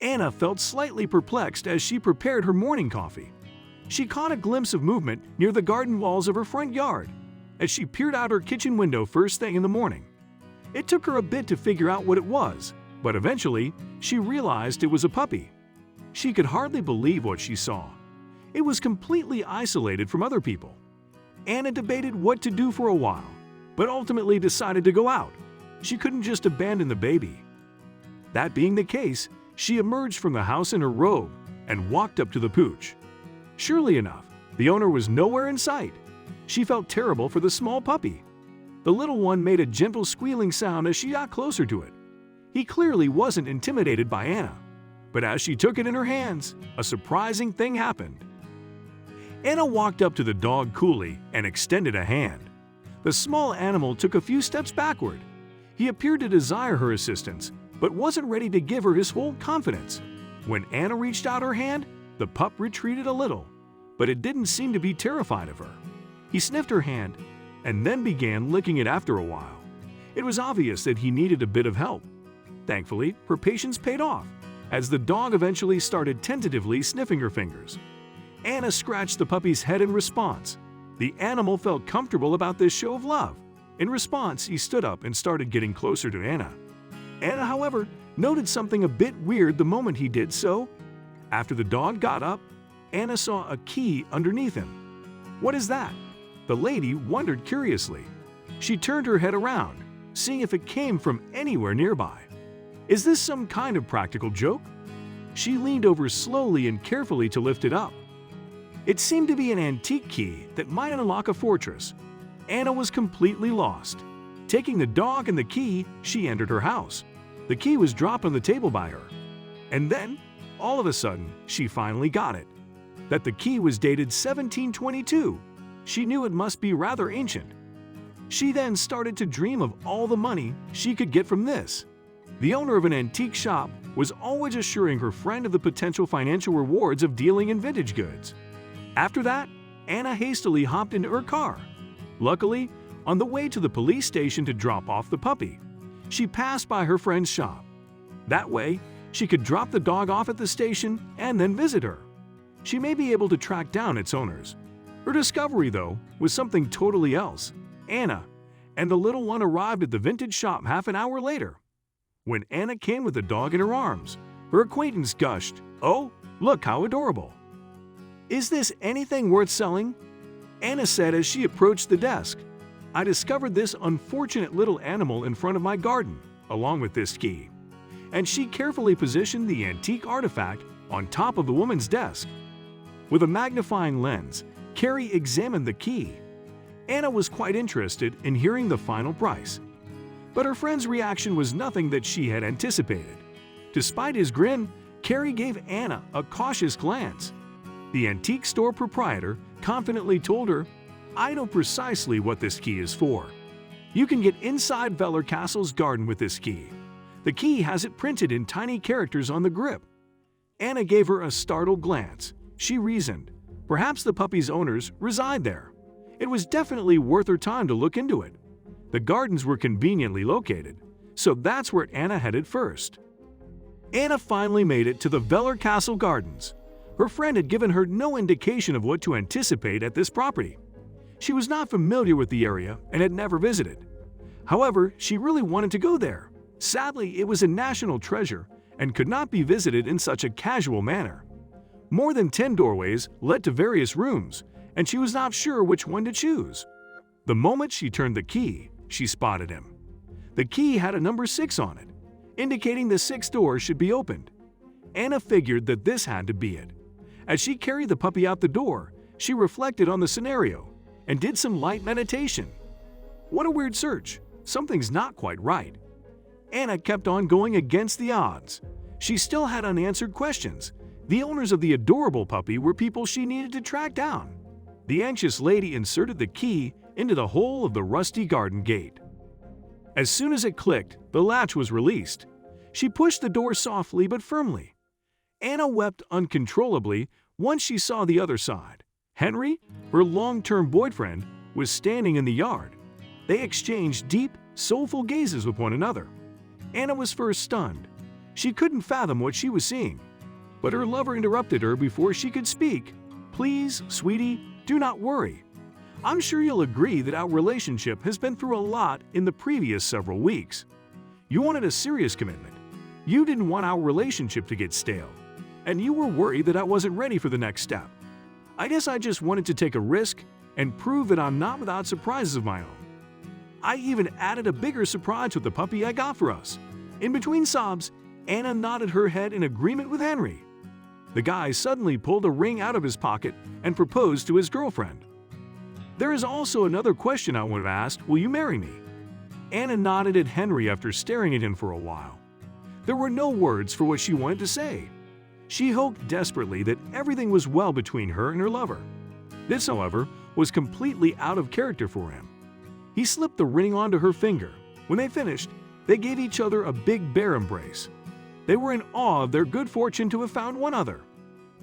Anna felt slightly perplexed as she prepared her morning coffee. She caught a glimpse of movement near the garden walls of her front yard as she peered out her kitchen window first thing in the morning. It took her a bit to figure out what it was, but eventually she realized it was a puppy. She could hardly believe what she saw. It was completely isolated from other people. Anna debated what to do for a while, but ultimately decided to go out. She couldn't just abandon the baby. That being the case, she emerged from the house in her robe and walked up to the pooch. Surely enough, the owner was nowhere in sight. She felt terrible for the small puppy. The little one made a gentle squealing sound as she got closer to it. He clearly wasn't intimidated by Anna, but as she took it in her hands, a surprising thing happened. Anna walked up to the dog coolly and extended a hand. The small animal took a few steps backward. He appeared to desire her assistance, but wasn't ready to give her his whole confidence. When Anna reached out her hand, the pup retreated a little, but it didn't seem to be terrified of her. He sniffed her hand and then began licking it after a while. It was obvious that he needed a bit of help. Thankfully, her patience paid off, as the dog eventually started tentatively sniffing her fingers. Anna scratched the puppy's head in response. The animal felt comfortable about this show of love. In response, he stood up and started getting closer to Anna. Anna, however, noted something a bit weird the moment he did so. After the dog got up, Anna saw a key underneath him. "What is that?" The lady wondered curiously. She turned her head around, seeing if it came from anywhere nearby. "Is this some kind of practical joke?" She leaned over slowly and carefully to lift it up. It seemed to be an antique key that might unlock a fortress. Anna was completely lost. Taking the dog and the key, she entered her house. The key was dropped on the table by her. And then, all of a sudden, she finally got it. That the key was dated 1722. She knew it must be rather ancient. She then started to dream of all the money she could get from this. The owner of an antique shop was always assuring her friend of the potential financial rewards of dealing in vintage goods. After that, Anna hastily hopped into her car. Luckily, on the way to the police station to drop off the puppy, she passed by her friend's shop. That way, she could drop the dog off at the station and then visit her. She may be able to track down its owners. Her discovery, though, was something totally else. Anna and the little one arrived at the vintage shop half an hour later. When Anna came with the dog in her arms, her acquaintance gushed, "Oh, look how adorable! Is this anything worth selling?" Anna said as she approached the desk. "I discovered this unfortunate little animal in front of my garden, along with this key." And she carefully positioned the antique artifact on top of the woman's desk. With a magnifying lens, Carrie examined the key. Anna was quite interested in hearing the final price. But her friend's reaction was nothing that she had anticipated. Despite his grin, Carrie gave Anna a cautious glance. The antique store proprietor confidently told her, "I know precisely what this key is for. You can get inside Veller Castle's garden with this key. The key has it printed in tiny characters on the grip." Anna gave her a startled glance. She reasoned, perhaps the puppy's owners reside there. It was definitely worth her time to look into it. The gardens were conveniently located, so that's where Anna headed first. Anna finally made it to the Veller Castle Gardens. Her friend had given her no indication of what to anticipate at this property. She was not familiar with the area and had never visited. However, she really wanted to go there. Sadly, it was a national treasure and could not be visited in such a casual manner. More than 10 doorways led to various rooms, and she was not sure which one to choose. The moment she turned the key, she spotted him. The key had a number 6 on it, indicating the 6th door should be opened. Anna figured that this had to be it. As she carried the puppy out the door, she reflected on the scenario and did some light meditation. What a weird search. Something's not quite right. Anna kept on going against the odds. She still had unanswered questions. The owners of the adorable puppy were people she needed to track down. The anxious lady inserted the key into the hole of the rusty garden gate. As soon as it clicked, the latch was released. She pushed the door softly but firmly. Anna wept uncontrollably once she saw the other side. Henry, her long-term boyfriend, was standing in the yard. They exchanged deep, soulful gazes with one another. Anna was first stunned. She couldn't fathom what she was seeing, but her lover interrupted her before she could speak. "Please, sweetie, do not worry. I'm sure you'll agree that our relationship has been through a lot in the previous several weeks. You wanted a serious commitment. You didn't want our relationship to get stale, and you were worried that I wasn't ready for the next step. I guess I just wanted to take a risk and prove that I'm not without surprises of my own. I even added a bigger surprise with the puppy I got for us." In between sobs, Anna nodded her head in agreement with Henry. The guy suddenly pulled a ring out of his pocket and proposed to his girlfriend. "There is also another question I want to ask. Will you marry me?" Anna nodded at Henry after staring at him for a while. There were no words for what she wanted to say. She hoped desperately that everything was well between her and her lover. This, however, was completely out of character for him. He slipped the ring onto her finger. When they finished, they gave each other a big bear embrace. They were in awe of their good fortune to have found one other.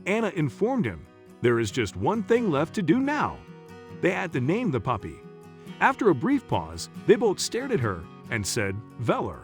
Anna informed him, "There is just one thing left to do now." They had to name the puppy. After a brief pause, they both stared at her and said, "Veller."